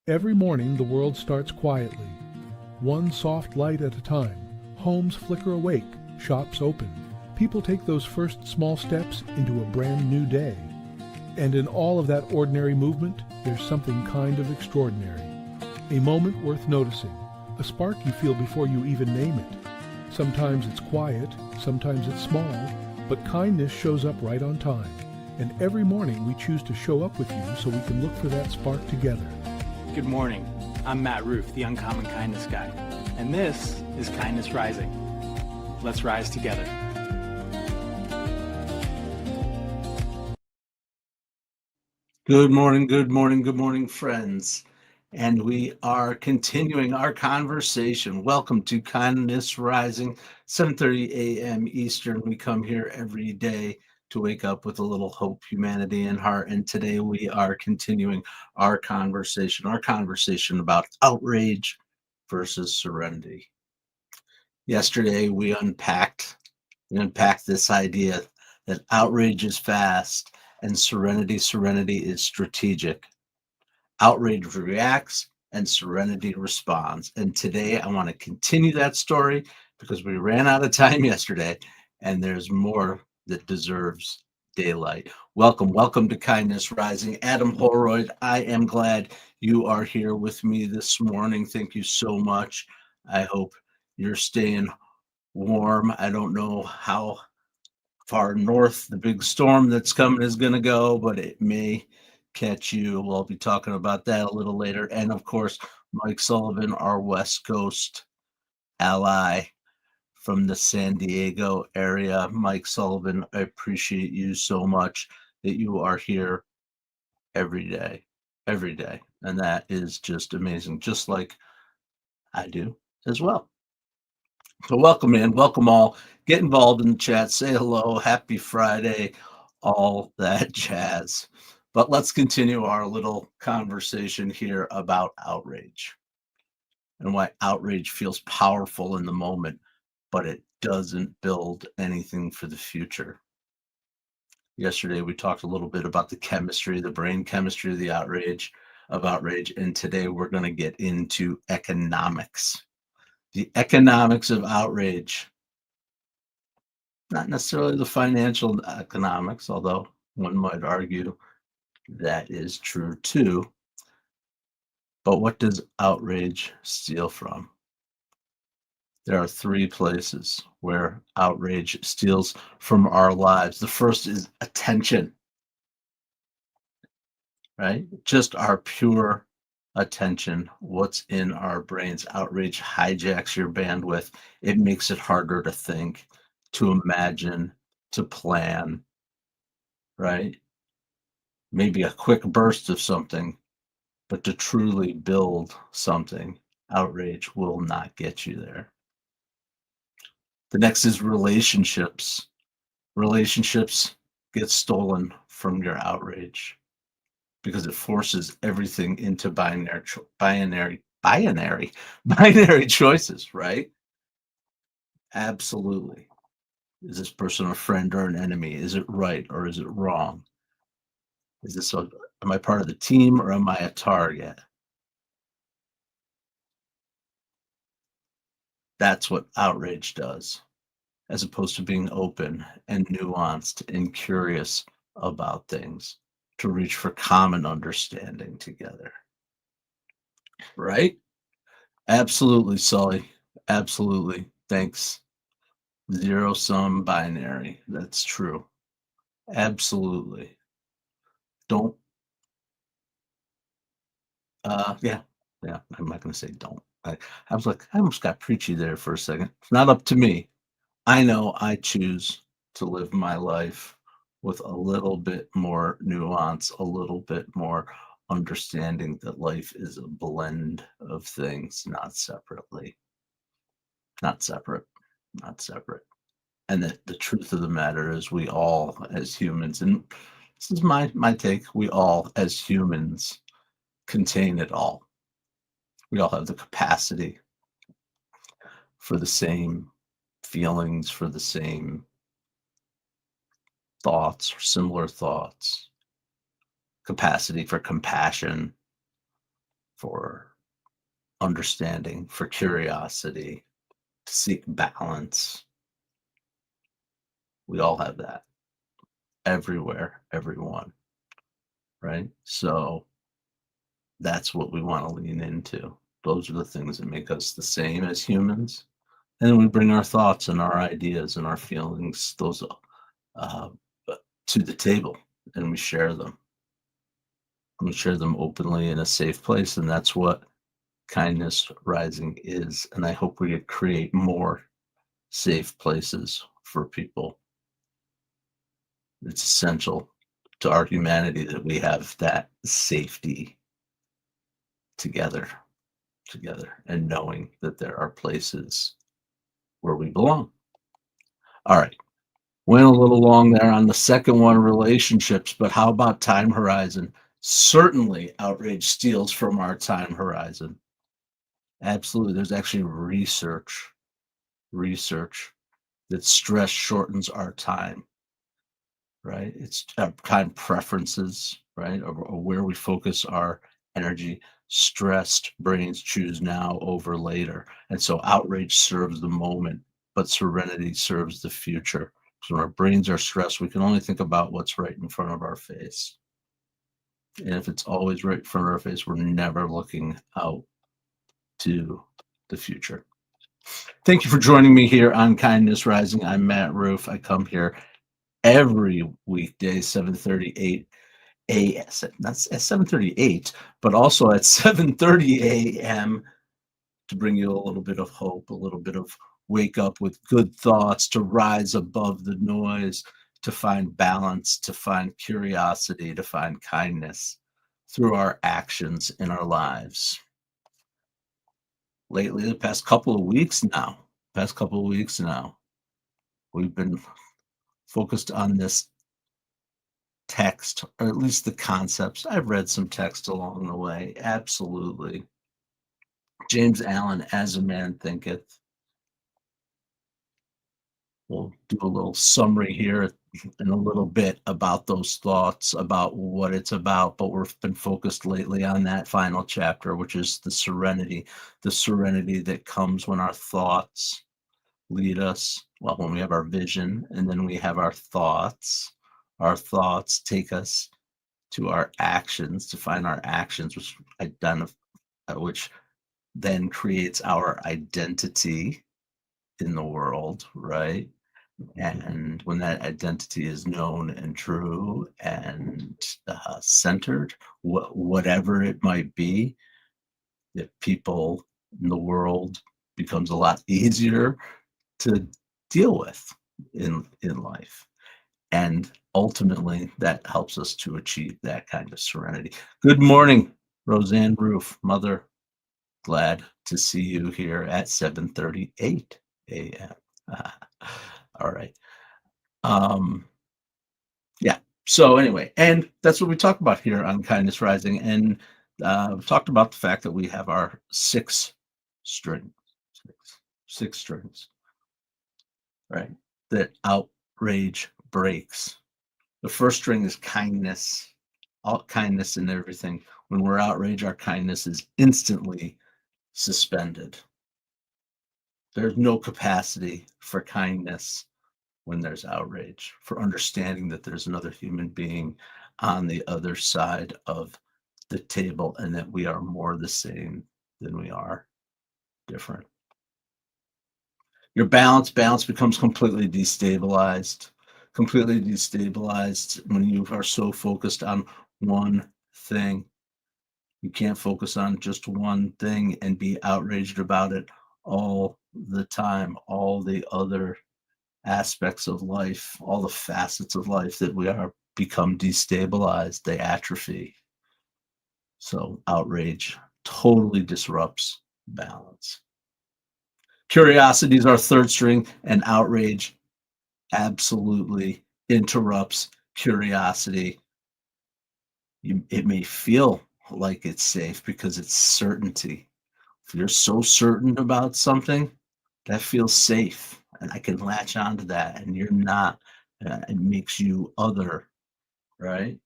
Every morning the world starts quietly, one soft light at a time. Homes flicker awake, shops open. People take those first small steps into a brand new day. And in all of that ordinary movement, there's something kind of extraordinary. A moment worth noticing, a spark you feel before you even name it. Sometimes it's quiet, sometimes it's small, but kindness shows up right on time. And every morning we choose to show up with you so we can look for that spark together. Good morning. I'm Matt Roof, the Uncommon Kindness Guy, and this is Kindness Rising. Let's rise together. Good morning, good morning, good morning, friends. And we are continuing our conversation. Welcome to Kindness Rising, 7:30 a.m. Eastern. We come here every day to wake up with a little hope, humanity, and heart. And today we are continuing our conversation about outrage versus serenity. Yesterday we unpacked this idea that outrage is fast and serenity is strategic. Outrage reacts and serenity responds. And today I want to continue that story because we ran out of time yesterday and there's more that deserves daylight. Welcome to Kindness Rising. Adam Holroyd, I am glad you are here with me this morning. Thank you so much. I hope you're staying warm. I don't know how far north the big storm that's coming is going to go, but it may catch you. We'll be talking about that a little later. And of course, Mike Sullivan, our West Coast ally from the San Diego area. Mike Sullivan, I appreciate you so much that you are here every day, every day. And that is just amazing, just like I do as well. So welcome in, welcome all. Get involved in the chat, say hello, happy Friday, all that jazz. But let's continue our little conversation here about outrage and why outrage feels powerful in the moment, but it doesn't build anything for the future. Yesterday, we talked a little bit about the chemistry, the brain chemistry of outrage, and today we're going to get into economics. The economics of outrage. Not necessarily the financial economics, although one might argue that is true too. But what does outrage steal from? There are three places where outrage steals from our lives. The first is attention, right? Just our pure attention, what's in our brains. Outrage hijacks your bandwidth. It makes it harder to think, to imagine, to plan, right? Maybe a quick burst of something, but to truly build something, outrage will not get you there. The next is relationships. Relationships get stolen from your outrage because it forces everything into binary choices, right? Absolutely. Is this person a friend or an enemy? Is it right or is it wrong? Am I part of the team or am I a target? That's what outrage does, as opposed to being open and nuanced and curious about things to reach for common understanding together. Right? Absolutely, Sully. Absolutely. Thanks. Zero sum binary. That's true. Absolutely. Don't, yeah. I'm not going to say don't. I was like, I almost got preachy there for a second. It's not up to me. I know I choose to live my life with a little bit more nuance, a little bit more understanding that life is a blend of things, not separately, not separate, not separate. And that the truth of the matter is we all as humans, and this is my take, we all as humans contain it all. We all have the capacity for the same feelings, for the same thoughts or similar thoughts, capacity for compassion, for understanding, for curiosity, to seek balance. We all have that everywhere, everyone, right? So that's what we want to lean into. Those are the things that make us the same as humans. And then we bring our thoughts and our ideas and our feelings, those uh, to the table, and we share them. We share them openly in a safe place, and that's what kindness rising is. And I hope we create more safe places for people. It's essential to our humanity that we have that safety together, and knowing that there are places where we belong. All right. Went a little long there on the second one, relationships, but how about time horizon? Certainly, outrage steals from our time horizon. Absolutely. There's actually research that stress shortens our time, right? It's our time preferences, right? Or where we focus our energy. Stressed brains choose now over later. And so outrage serves the moment, but serenity serves the future. So when our brains are stressed, we can only think about what's right in front of our face. And if it's always right in front of our face, we're never looking out to the future. Thank you for joining me here on Kindness Rising. I'm Matt Roof. I come here every weekday, 7:38 a.m. That's at 7:38, but also at 7:30 a.m. to bring you a little bit of hope, a little bit of wake up with good thoughts, to rise above the noise, to find balance, to find curiosity, to find kindness through our actions in our lives. Lately, the past couple of weeks now, we've been focused on this text, or at least the concepts. I've read some text along the way, absolutely. James Allen, As a Man Thinketh. We'll do a little summary here in a little bit about those thoughts, about what it's about, but we've been focused lately on that final chapter, which is the serenity that comes when our thoughts lead us. Well, when we have our vision, and then we have our thoughts. Our thoughts take us to our actions, to find our actions, which then creates our identity in the world, right? And when that identity is known and true and centered, whatever it might be, that people in the world becomes a lot easier to deal with in life. And ultimately, that helps us to achieve that kind of serenity. Good morning, Roseanne Roof, mother. Glad to see you here at 7:38 a.m. All right. Yeah. So anyway, and that's what we talk about here on Kindness Rising. And we've talked about the fact that we have our six strings, six strings, right? That outrage breaks. The first string is kindness, all kindness and everything. When we're outraged, our kindness is instantly suspended. There's no capacity for kindness when there's outrage, for understanding that there's another human being on the other side of the table, and that we are more the same than we are different. Your balance becomes completely destabilized when you are so focused on one thing. You can't focus on just one thing and be outraged about it all the time. All the other aspects of life, all the facets of life that we are, become destabilized, they atrophy. So outrage totally disrupts balance. Curiosity is our third string, and outrage absolutely interrupts curiosity. It may feel like it's safe because it's certainty. If you're so certain about something, that feels safe, and I can latch onto that, and you're not. It makes you other, right?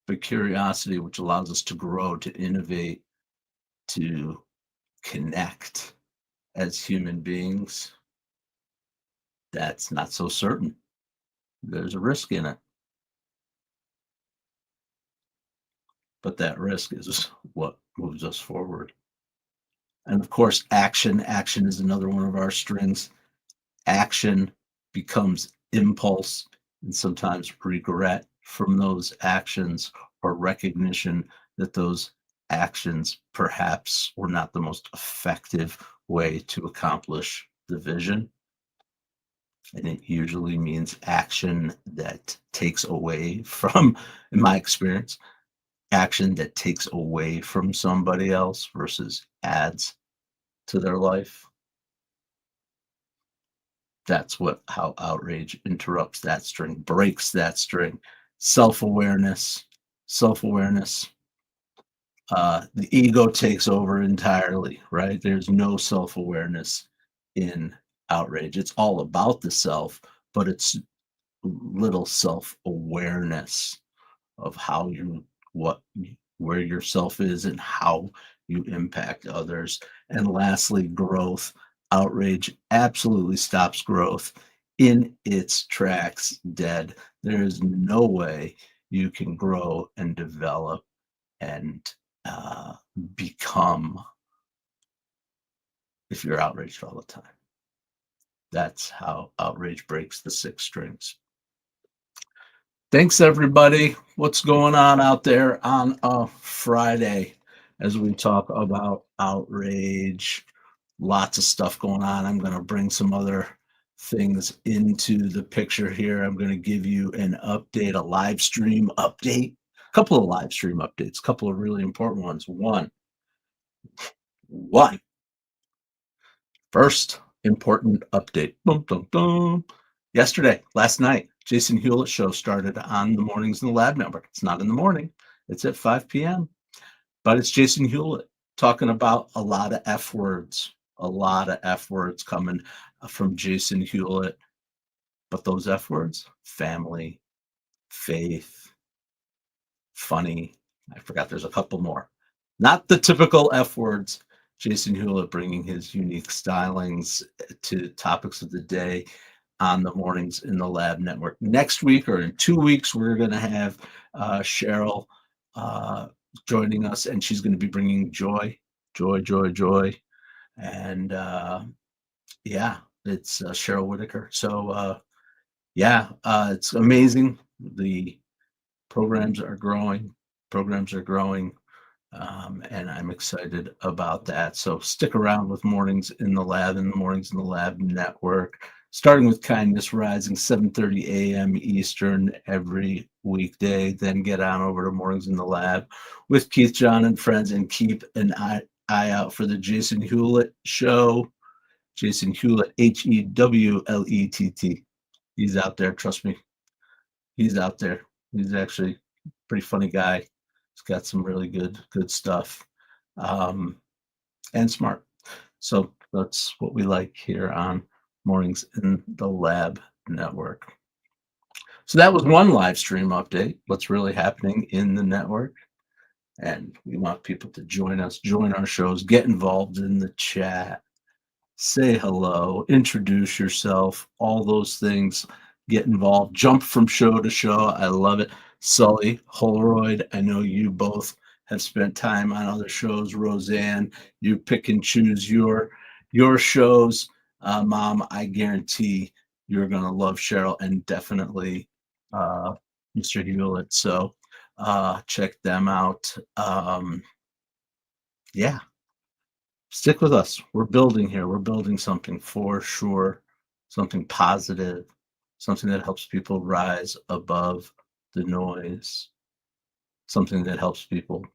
but curiosity, which allows us to grow, to innovate, to connect as human beings, that's not so certain. There's a risk in it. But that risk is what moves us forward. And of course, action. Action is another one of our strings. Action becomes impulse and sometimes regret from those actions or recognition that those actions perhaps were not the most effective way to accomplish the vision. And it usually means action that takes away from, in my experience, action that takes away from somebody else versus adds to their life. That's how outrage interrupts that string, breaks that string. Self-awareness, self-awareness. The ego takes over entirely, right? There's no self-awareness in outrage. It's all about the self, but it's little self-awareness of how you what where yourself is and how you impact others. And lastly, growth. Outrage absolutely stops growth in its tracks dead. There is no way you can grow and develop and become if you're outraged all the time. That's how outrage breaks the six strings. Thanks, everybody. What's going on out there on a Friday as we talk about outrage? Lots of stuff going on. I'm going to bring some other things into the picture here. I'm going to give you an update, a live stream update, a couple of live stream updates, a couple of really important ones. One, first important update. Boom, boom, boom. Yesterday, last night, Jason Hewlett show started on the Mornings in the Lab Network. It's not in the morning. It's at 5 p.m. But it's Jason Hewlett talking about a lot of F words, coming from Jason Hewlett. But those F words, family, faith, funny. I forgot there's a couple more. Not the typical F words. Jason Hewlett bringing his unique stylings to topics of the day on the Mornings in the Lab Network. Next week or in 2 weeks, we're going to have Cheryl joining us, and she's going to be bringing joy. And yeah, it's Cheryl Whitaker. So it's amazing. The programs are growing. And I'm excited about that. So stick around with Mornings in the Lab and the Mornings in the Lab Network, starting with Kindness Rising, 7:30 a.m. Eastern every weekday. Then get on over to Mornings in the Lab with Keith, John, and friends, and keep an eye out for the Jason Hewlett show. Jason Hewlett, Hewlett. He's out there. Trust me. He's out there. He's actually a pretty funny guy. He's got some really good stuff, and smart. So that's what we like here on Mornings in the Lab Network. So that was one live stream update. What's really happening in the network, and we want people to join us, join our shows, get involved in the chat, say hello, introduce yourself, all those things. Get involved, jump from show to show. I love it. Sully Holroyd, I know you both have spent time on other shows. Roseanne, you pick and choose your shows. Mom, I guarantee you're going to love Cheryl and definitely Mr. Hewlett. So check them out. Yeah. Stick with us. We're building here. We're building something for sure, something positive, something that helps people rise above the noise, something that helps people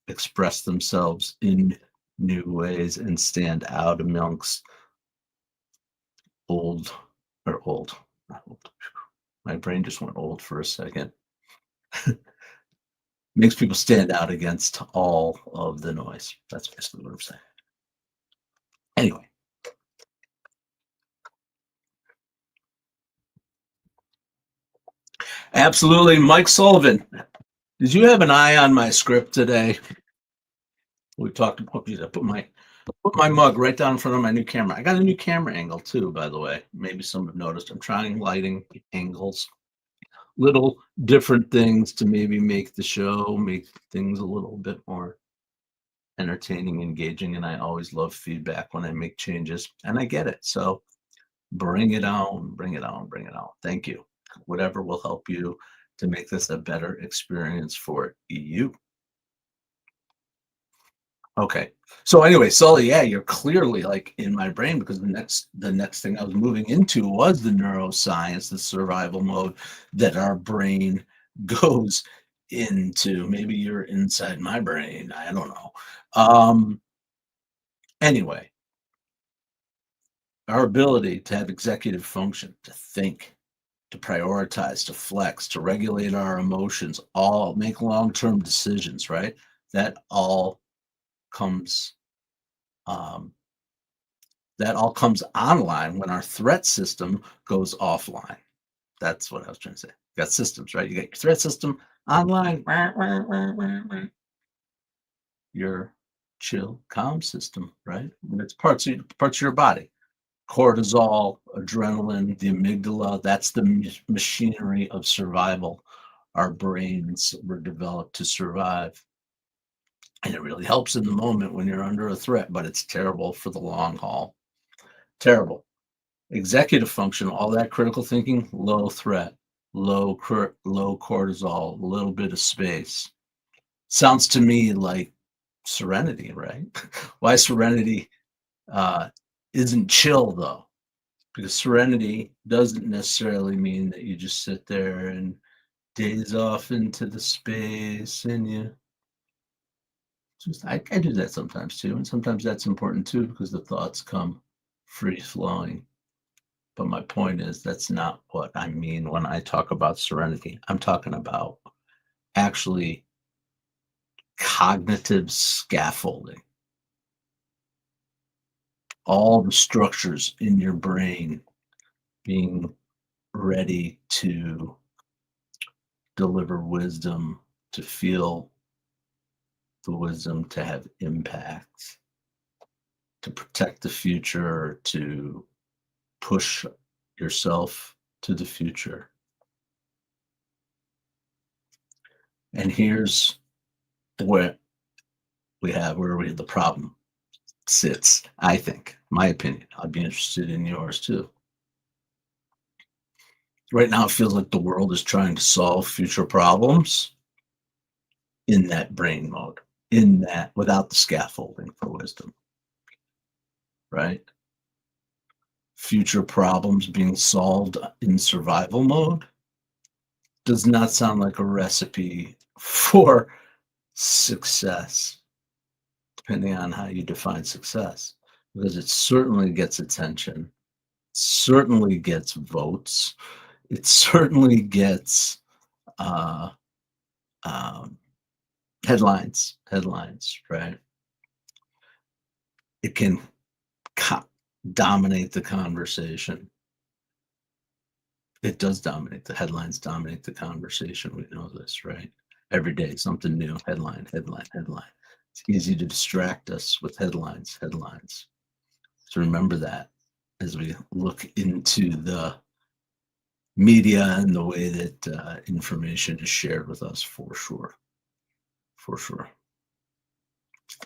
express themselves in new ways and stand out amongst old. Not old. My brain just went old for a second. Makes people stand out against all of the noise. That's basically what I'm saying. Anyway. Absolutely. Mike Sullivan, Did you have an eye on my script today? We talked about. I put my mug right down in front of my new camera. I got a new camera angle too, by the way. Maybe some have noticed. I'm trying lighting angles, little different things to maybe make the show, make things a little bit more entertaining, engaging. And I always love feedback when I make changes, and I get it. So bring it on, bring it on, bring it on. Thank you. Whatever will help you to make this a better experience for you. Okay. So anyway, Sully, yeah, you're clearly like in my brain because the next thing I was moving into was the neuroscience, the survival mode that our brain goes into. Maybe you're inside my brain. I don't know. Anyway, our ability to have executive function, to think, to prioritize, to flex, to regulate our emotions, all make long-term decisions, right? That all comes um, that all comes online when our threat system goes offline. That's what I was trying to say. You got systems, right? You got your threat system online, your chill, calm system, right? And it's parts of your body. Cortisol, adrenaline, the amygdala, that's the machinery of survival. Our brains were developed to survive. And it really helps in the moment when you're under a threat, but it's terrible for the long haul. Terrible. Executive function, all that critical thinking, low threat, low cortisol, a little bit of space. Sounds to me like serenity, right? Why serenity isn't chill though, because serenity doesn't necessarily mean that you just sit there and daze off into the space and you just I do that sometimes too, and sometimes that's important too because the thoughts come free flowing. But my point is that's not what I mean when I talk about serenity. I'm talking about actually cognitive scaffolding. All the structures in your brain being ready to deliver wisdom, to feel the wisdom, to have impact, to protect the future, to push yourself to the future. And here's where the problem sits, I think, my opinion. I'd be interested in yours too. Right now, it feels like the world is trying to solve future problems in that brain mode, in that without the scaffolding for wisdom, right? Future problems being solved in survival mode does not sound like a recipe for success, depending on how you define success, because it certainly gets attention, certainly gets votes, it certainly gets uh, um, headlines, right? It can dominate the conversation. It does dominate. The headlines dominate the conversation. We know this, right? Every day, something new. Headline, headline, headline. It's easy to distract us with headlines, headlines. So remember that as we look into the media and the way that information is shared with us, for sure. For sure.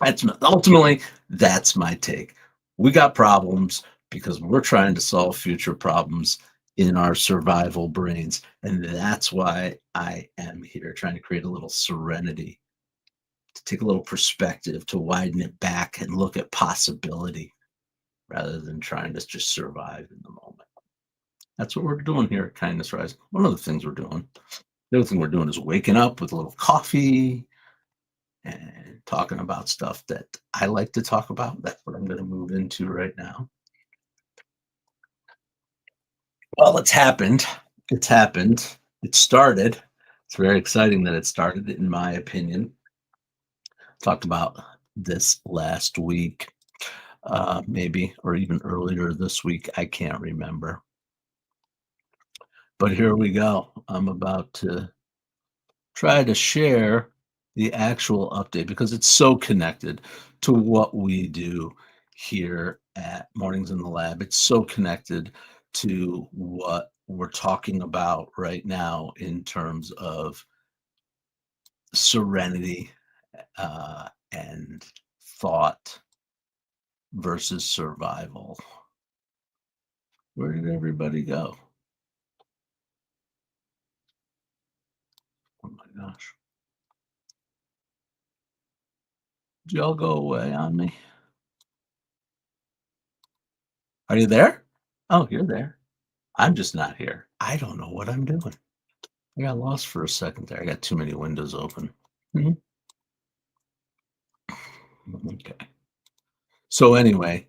That's my take. We got problems because we're trying to solve future problems in our survival brains. And that's why I am here trying to create a little serenity, to take a little perspective, to widen it back and look at possibility rather than trying to just survive in the moment. That's what we're doing here at Kindness Rising. One of the things we're doing. The other thing we're doing is waking up with a little coffee and talking about stuff that I like to talk about. That's what I'm going to move into right now. Well, it's happened. It's happened. It started. It's very exciting that it started, in my opinion. Talked about this last week, maybe, or even earlier this week. I can't remember. But here we go. I'm about to try to share the actual update because it's so connected to what we do here at Mornings in the Lab. It's so connected to what we're talking about right now in terms of serenity and thought versus survival. Where did everybody go? Oh my gosh. Did y'all go away on me? Are you there? Oh, you're there. I'm just not here. I don't know what I'm doing. I got lost for a second there. I got too many windows open. Mhm. Okay. So anyway,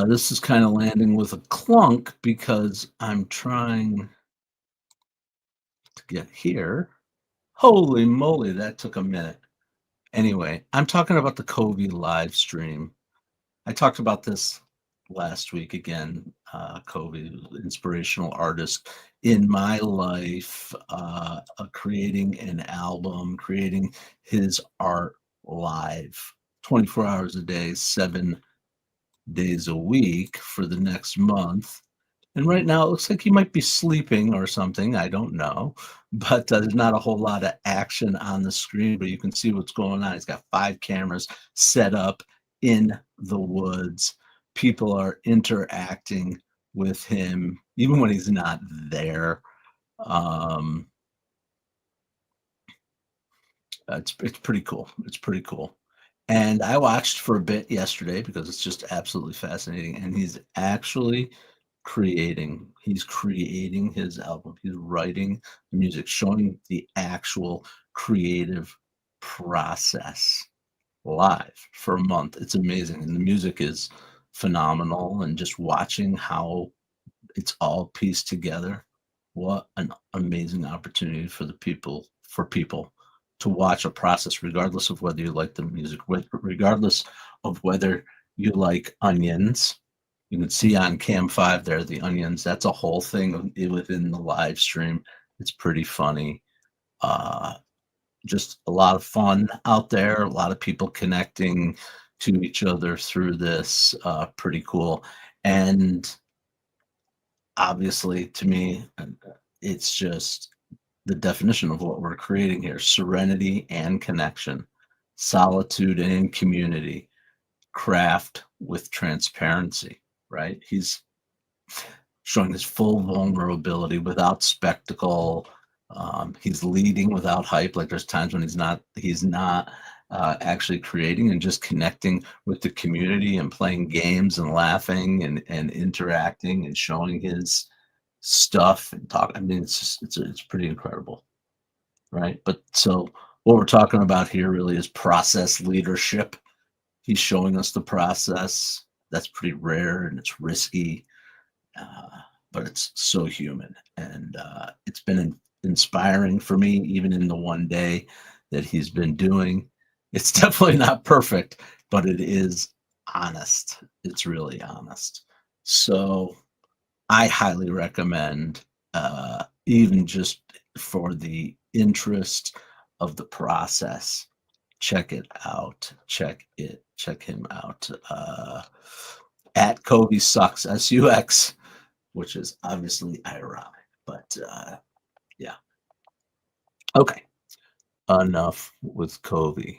this is kind of landing with a clunk because I'm trying to get here. Holy moly, that took a minute. Anyway, I'm talking about the Covey live stream. I talked about this last week again. Covey, inspirational artist in my life, creating an album, creating his art live 24 hours a day, 7 days a week for the next month. And right now, it looks like he might be sleeping or something. I don't know. But there's not a whole lot of action on the screen, but you can see what's going on. He's got 5 cameras set up in the woods. People are interacting with him, even when he's not there. Um, it's pretty cool. It's pretty cool. And I watched for a bit yesterday because it's just absolutely fascinating. And he's actually he's creating his album. He's writing music, showing the actual creative process live for a month. It's amazing. And the music is phenomenal. And just watching how it's all pieced together. What an amazing opportunity for people to watch a process, regardless of whether you like the music, regardless of whether you like onions. You can see on Cam 5 there, the onions. That's a whole thing within the live stream. It's pretty funny. Uh, just a lot of fun out there. A lot of people connecting to each other through this. Pretty cool. And obviously, to me, it's just the definition of what we're creating here: serenity and connection, solitude and community, craft with transparency, right? He's showing his full vulnerability without spectacle. He's leading without hype. Like there's times when he's not actually creating and just connecting with the community and playing games and laughing and interacting and showing his stuff and talk. I mean, it's pretty incredible, right? But so what we're talking about here really is process leadership. He's showing us the process. That's pretty rare and it's risky, uh, but it's so human. And it's been inspiring for me, even in the one day that he's been doing. It's definitely not perfect, but it is honest. It's really honest. So I highly recommend, even just for the interest of the process, check it out. Check him out. At Kobe Sucks, SUX, which is obviously ironic. But yeah. Okay. Enough with Kobe,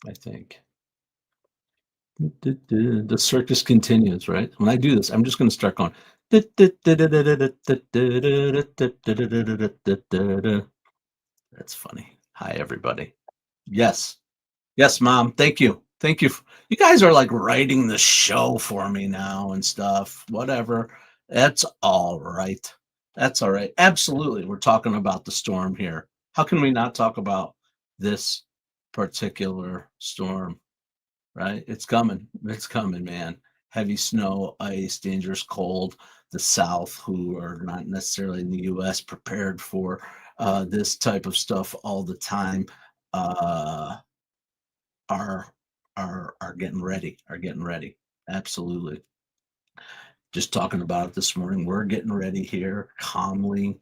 I think. The circus continues, right? When I do this, I'm just going to start going. That's funny. Hi, everybody. Yes. Yes, Mom. Thank you. Thank you. You guys are like writing the show for me now and stuff. Whatever. That's all right. That's all right. Absolutely. We're talking about the storm here. How can we not talk about this particular storm? Right? It's coming. It's coming, man. Heavy snow, ice, dangerous cold. The South, who are not necessarily in the US, prepared for this type of stuff all the time, uh, are are getting ready. Are getting ready. Absolutely. just talking about it this morning. We're getting ready here calmly.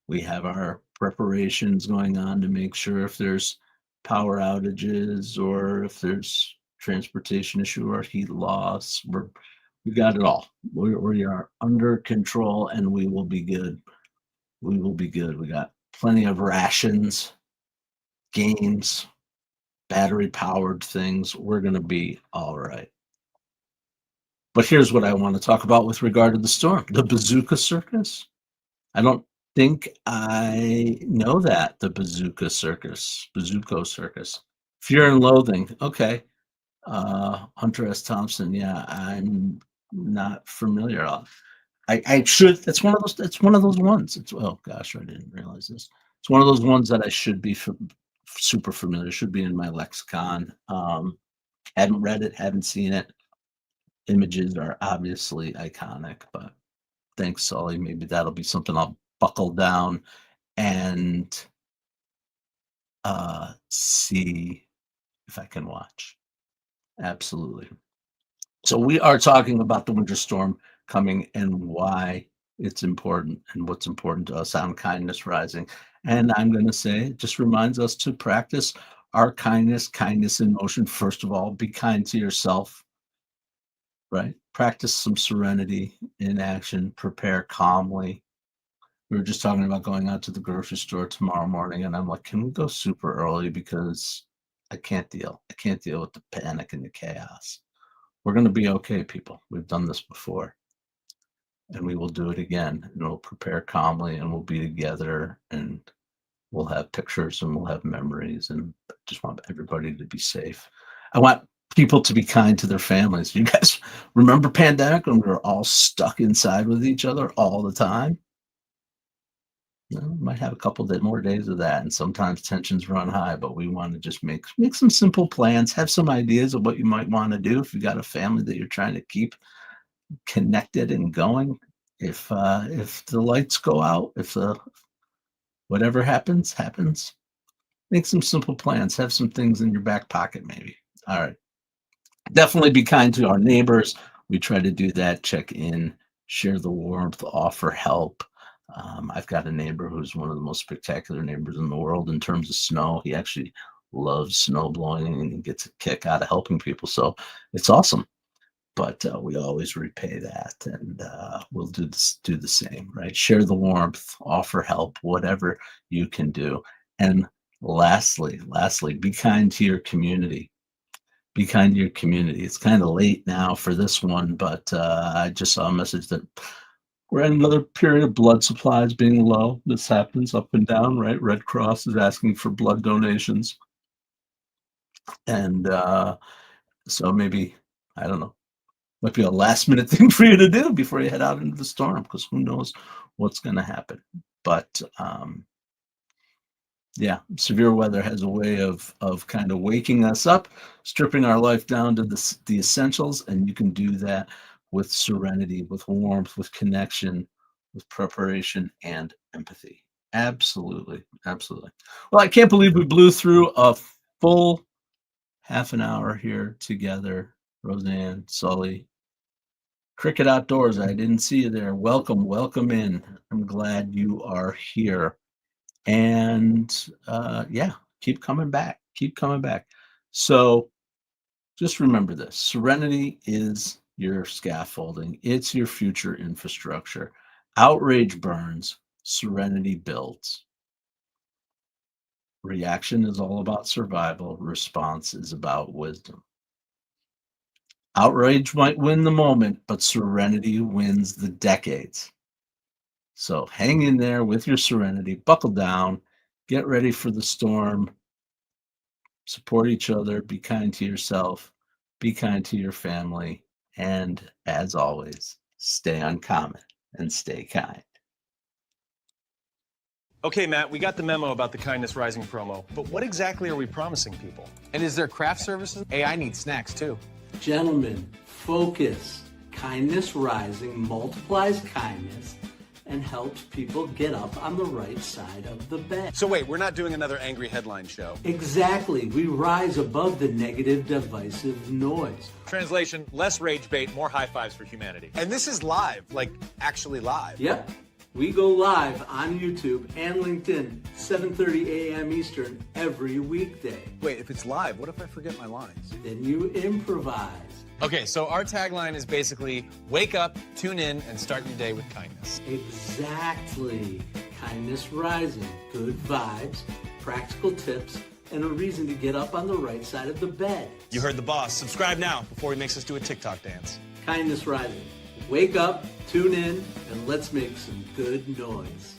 We have our preparations going on to make sure if there's power outages or if there's transportation issue or heat loss, we got it all. We are under control and we will be good. We will be good. We got plenty of rations, games, battery powered things. We're going to be all right. But here's what I want to talk about with regard to the storm, the Bazooka Circus. I don't think I know that, the Bazooka Circus. Fear and Loathing. Okay. Hunter S. Thompson. Yeah, I'm not familiar. I should. That's one of those. That's one of those ones. It's, oh gosh, I didn't realize this. It's one of those ones that I should be super familiar. Should be in my lexicon. Hadn't read it. Haven't seen it. Images are obviously iconic, but thanks, Sully. Maybe that'll be something I'll buckle down and see if I can watch. Absolutely. So we are talking about the winter storm coming and why it's important and what's important to us on Kindness Rising. And I'm going to say it just reminds us to practice our kindness in motion. First of all, be kind to yourself, right? Practice some serenity in action, prepare calmly. We were just talking about going out to the grocery store tomorrow morning, and I'm like, can we go super early because I can't deal with the panic and the chaos. We're going to be okay, people. We've done this before, and we will do it again, and we'll prepare calmly, and we'll be together, and we'll have pictures, and we'll have memories, and I just want everybody to be safe. I want people to be kind to their families. You guys remember pandemic when we were all stuck inside with each other all the time? We might have a couple more days of that, and sometimes tensions run high, but we want to just make some simple plans, have some ideas of what you might want to do if you got a family that you're trying to keep connected and going. If the lights go out, if whatever happens, make some simple plans, have some things in your back pocket maybe. All right. Definitely be kind to our neighbors. We try to do that, check in, share the warmth, offer help. I've got a neighbor who's one of the most spectacular neighbors in the world in terms of snow. He actually loves snow blowing and gets a kick out of helping people. So it's awesome. But we always repay that, and we'll do the same, right? Share the warmth, offer help, whatever you can do. And lastly, be kind to your community. Be kind to your community. It's kind of late now for this one, but I just saw a message that we're in another period of blood supplies being low. This happens up and down, right? Red Cross is asking for blood donations. And so maybe, I don't know, might be a last minute thing for you to do before you head out into the storm, because who knows what's going to happen. But yeah, severe weather has a way of kind of waking us up, stripping our life down to the essentials, and you can do that with serenity, with warmth, with connection, with preparation and empathy. Absolutely. Well, I can't believe we blew through a full half an hour here together. Roseanne, Sully, Cricket Outdoors, I didn't see you there. Welcome in. I'm glad you are here. And yeah, keep coming back. So just remember this: serenity is your scaffolding, it's your future infrastructure. Outrage burns, serenity builds. Reaction is all about survival, response is about wisdom. Outrage might win the moment, but serenity wins the decades. So hang in there with your serenity, buckle down, get ready for the storm, support each other, be kind to yourself, be kind to your family, and as always, stay uncommon and stay kind. Okay, Matt, we got the memo about the Kindness Rising promo, but what exactly are we promising people? And is there craft services? Hey, I need snacks too. Gentlemen, focus. Kindness Rising multiplies kindness, and helps people get up on the right side of the bed. So wait, we're not doing another angry headline show. Exactly. We rise above the negative, divisive noise. Translation, less rage bait, more high fives for humanity. And this is live, like actually live. Yep. We go live on YouTube and LinkedIn, 7:30 a.m. Eastern, every weekday. Wait, if it's live, what if I forget my lines? Then you improvise. Okay, so our tagline is basically wake up, tune in, and start your day with kindness. Exactly. Kindness rising, good vibes, practical tips, and a reason to get up on the right side of the bed. You heard the boss. Subscribe now before he makes us do a TikTok dance. Kindness rising. Wake up, tune in, and let's make some good noise.